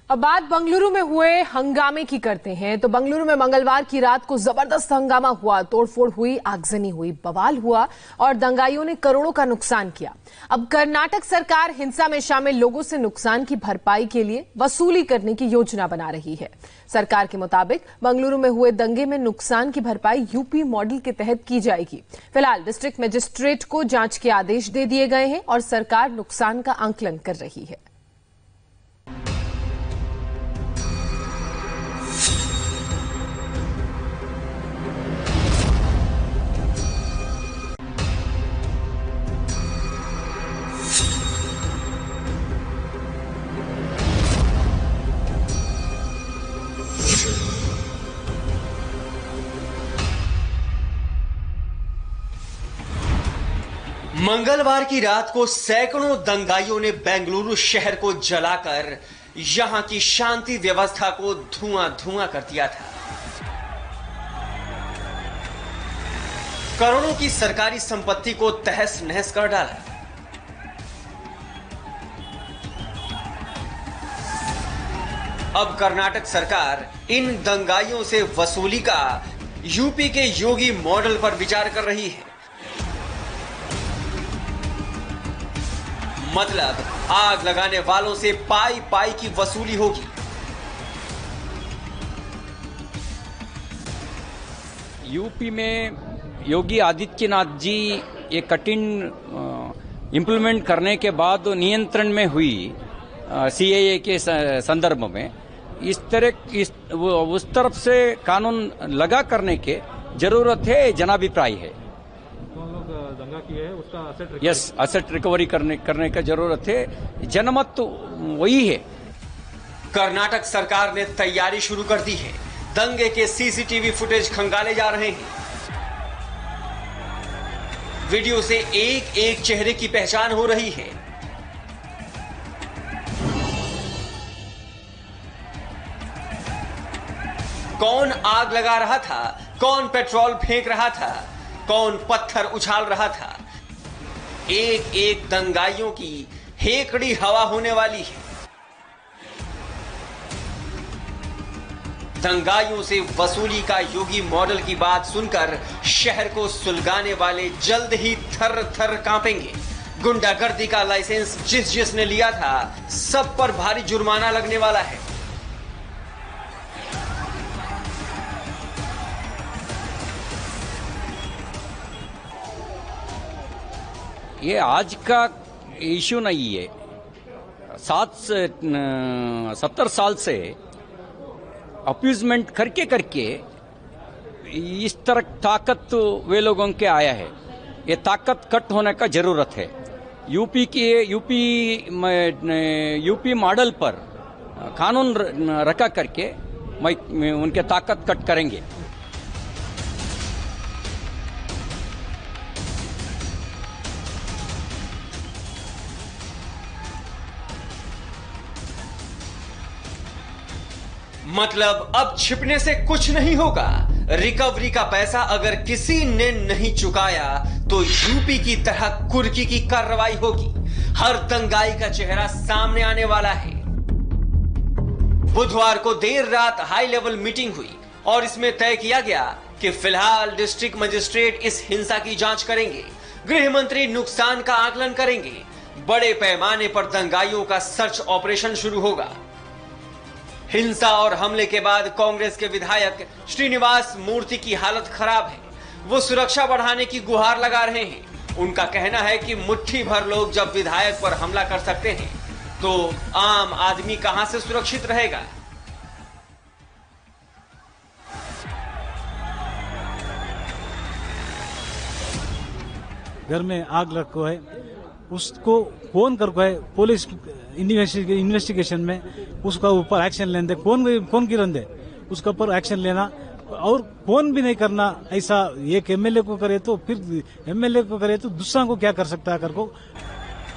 अब बात बंगलुरु में हुए हंगामे की करते हैं। तो बंगलुरु में मंगलवार की रात को जबरदस्त हंगामा हुआ, तोड़फोड़ हुई, आगजनी हुई, बवाल हुआ और दंगाइयों ने करोड़ों का नुकसान किया। अब कर्नाटक सरकार हिंसा में शामिल लोगों से नुकसान की भरपाई के लिए वसूली करने की योजना बना रही है। सरकार के मुताबिक बंगलुरु में हुए दंगे में नुकसान की भरपाई यूपी मॉडल के तहत की जाएगी। फिलहाल डिस्ट्रिक्ट मजिस्ट्रेट को जांच के आदेश दे दिए गए हैं और सरकार नुकसान का आंकलन कर रही है। मंगलवार की रात को सैकड़ों दंगाइयों ने बेंगलुरु शहर को जलाकर यहां की शांति व्यवस्था को धुआं-धुआं कर दिया था। करोड़ों की सरकारी संपत्ति को तहस-नहस कर डाला। अब कर्नाटक सरकार इन दंगाइयों से वसूली का यूपी के योगी मॉडल पर विचार कर रही है। मतलब आग लगाने वालों से पाई पाई की वसूली होगी। यूपी में योगी आदित्यनाथ जी ये कठिन इंप्लीमेंट करने के बाद नियंत्रण में हुई सीएए के संदर्भ में उस तरफ से कानून लगा करने के जरूरत है, जनाभिप्राय है। दंगा किया है उसका असेट रिकवरी करने का जरूरत है। जनमत तो वही है। कर्नाटक सरकार ने तैयारी शुरू कर दी है। दंगे के सीसीटीवी फुटेज खंगाले जा रहे हैं। वीडियो से एक एक चेहरे की पहचान हो रही है। कौन आग लगा रहा था, कौन पेट्रोल फेंक रहा था, कौन पत्थर उछाल रहा था। एक एक दंगाइयों की हेकड़ी हवा होने वाली है। दंगाइयों से वसूली का योगी मॉडल की बात सुनकर शहर को सुलगाने वाले जल्द ही थर थर कांपेंगे। गुंडागर्दी का लाइसेंस जिसने लिया था, सब पर भारी जुर्माना लगने वाला है। ये आज का इश्यू नहीं है। 70 साल से अपीजमेंट करके इस तरह ताकत वे लोगों के आया है। ये ताकत कट होने का जरूरत है। यूपी मॉडल पर कानून रखा करके उनके ताकत कट करेंगे। मतलब अब छिपने से कुछ नहीं होगा। रिकवरी का पैसा अगर किसी ने नहीं चुकाया तो यूपी की तरह कुर्की की कार्रवाई होगी। हर दंगाई का चेहरा सामने आने वाला है। बुधवार को देर रात हाई लेवल मीटिंग हुई और इसमें तय किया गया कि फिलहाल डिस्ट्रिक्ट मजिस्ट्रेट इस हिंसा की जांच करेंगे। गृह मंत्री नुकसान का आकलन करेंगे। बड़े पैमाने पर दंगाइयों का सर्च ऑपरेशन शुरू होगा। हिंसा और हमले के बाद कांग्रेस के विधायक श्रीनिवास मूर्ति की हालत खराब है। वो सुरक्षा बढ़ाने की गुहार लगा रहे हैं। उनका कहना है कि मुट्ठी भर लोग जब विधायक पर हमला कर सकते हैं तो आम आदमी कहां से सुरक्षित रहेगा। घर में आग लगो है, उसको फोन करको है पुलिस इन्वेस्टिगेशन में उसका ऊपर एक्शन लेने कौन गिरन दे उसका ऊपर एक्शन लेना और फोन भी नहीं करना। ऐसा एक एमएलए को करे तो फिर एमएलए को करे तो दूसरा को क्या कर सकता है। को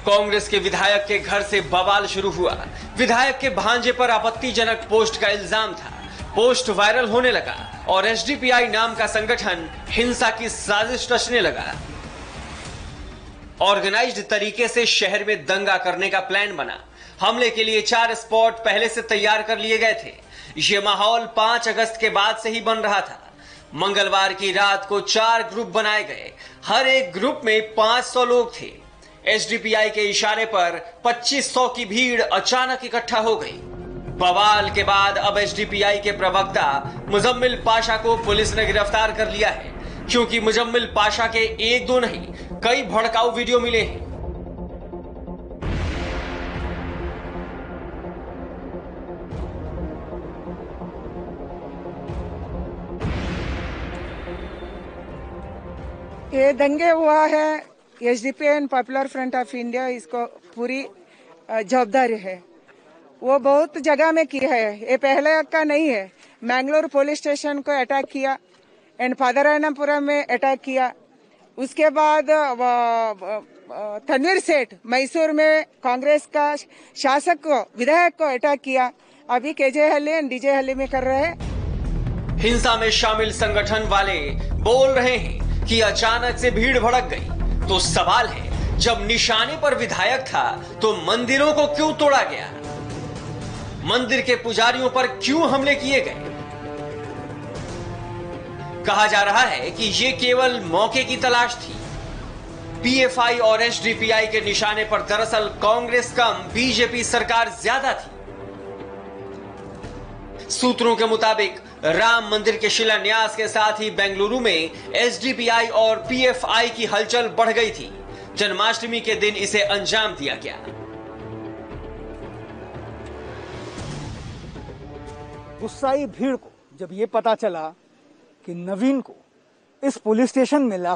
कांग्रेस के विधायक के घर से बवाल शुरू हुआ। विधायक के भांजे पर आपत्तिजनक पोस्ट का इल्जाम था। पोस्ट वायरल होने लगा और एसडीपीआई नाम का संगठन हिंसा की साजिश रचने लगा। ऑर्गेनाइज्ड तरीके से शहर में दंगा करने का प्लान बना। हमले के लिए 4 स्पॉट पहले से तैयार कर लिए गए थे। ये माहौल 5 अगस्त के बाद से ही बन रहा था। मंगलवार की रात को 4 ग्रुप बनाए गए, हर एक ग्रुप में 500 लोग थे। एसडीपीआई के इशारे पर 2500 की भीड़ अचानक इकट्ठा हो गई। बवाल के बाद अब एसडीपीआई के प्रवक्ता मुजम्मिल पाशा को पुलिस ने गिरफ्तार कर लिया है, क्योंकि मुजम्मिल पाशा के 1-2 नहीं, कई भड़काऊ वीडियो मिले हैं। ये दंगे हुआ है, SDPI and popular front of India इसको पूरी जवाबदारी है। वो बहुत जगह में किया है, ये पहले का नहीं है। मैंगलोर पुलिस स्टेशन को अटैक किया एंड पादरायनपुरम में अटैक किया। उसके बाद तनवीर सेठ मैसूर में कांग्रेस का शासक को, विधायक को अटैक किया। अभी केजेहल्ली एंड डीजेहल्ली में कर रहे हैं। हिंसा में शामिल संगठन वाले बोल रहे हैं कि अचानक से भीड़ भड़क गई। तो सवाल है, जब निशाने पर विधायक था तो मंदिरों को क्यों तोड़ा गया? मंदिर के पुजारियों पर क्यों हमले किए गए? कहा जा रहा है कि ये केवल मौके की तलाश थी। पीएफआई और एसडीपीआई के निशाने पर दरअसल कांग्रेस कम बीजेपी सरकार ज्यादा थी। सूत्रों के मुताबिक राम मंदिर के शिलान्यास के साथ ही बेंगलुरु में एसडीपीआई और पीएफआई की हलचल बढ़ गई थी। जन्माष्टमी के दिन इसे अंजाम दिया गया। गुस्साई भीड़ को जब ये पता चला कि नवीन को इस पुलिस स्टेशन में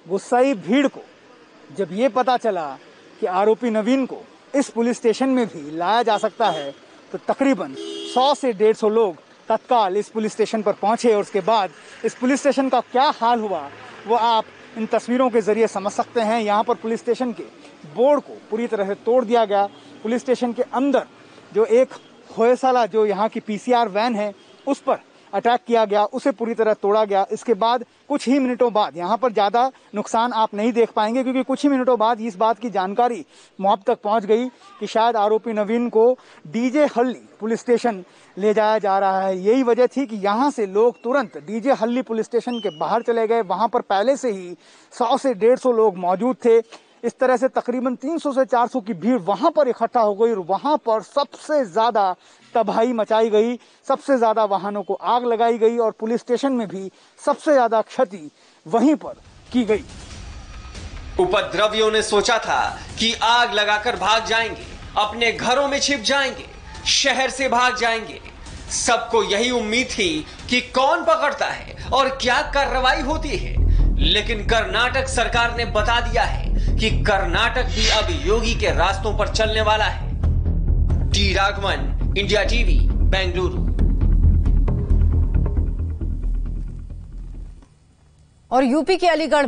गुस्साई भीड़ को जब ये पता चला कि आरोपी नवीन को इस पुलिस स्टेशन में भी लाया जा सकता है, तो तकरीबन 100 से 150 लोग तत्काल इस पुलिस स्टेशन पर पहुंचे। और उसके बाद इस पुलिस स्टेशन का क्या हाल हुआ वो आप इन तस्वीरों के जरिए समझ सकते हैं। यहाँ पर पुलिस स्टेशन के बोर्ड को पूरी तरह से तोड़ दिया गया। पुलिस स्टेशन के अंदर जो एक होयसाला, जो यहाँ की पीसीआर वैन है, उस पर अटैक किया गया, उसे पूरी तरह तोड़ा गया। इसके बाद कुछ ही मिनटों बाद, यहाँ पर ज़्यादा नुकसान आप नहीं देख पाएंगे क्योंकि कुछ ही मिनटों बाद इस बात की जानकारी मॉब तक पहुँच गई कि शायद आरोपी नवीन को डीजे हल्ली पुलिस स्टेशन ले जाया जा रहा है। यही वजह थी कि यहाँ से लोग तुरंत डीजे हल्ली पुलिस स्टेशन के बाहर चले गए। वहाँ पर पहले से ही 100 से 150 लोग मौजूद थे। इस तरह से तकरीबन 300 से 400 की भीड़ वहां पर इकट्ठा हो गई और वहां पर सबसे ज्यादा तबाही मचाई गई, सबसे ज्यादा वाहनों को आग लगाई गई और पुलिस स्टेशन में भी सबसे ज्यादा क्षति वहीं पर की गई। उपद्रवियों ने सोचा था कि आग लगाकर भाग जाएंगे, अपने घरों में छिप जाएंगे, शहर से भाग जाएंगे। सबको यही उम्मीद थी कि कौन पकड़ता है और क्या कार्रवाई होती है। लेकिन कर्नाटक सरकार ने बता दिया है कि कर्नाटक भी अब योगी के रास्तों पर चलने वाला है। T Raghavan, India TV, Bengaluru. और यूपी के अलीगढ़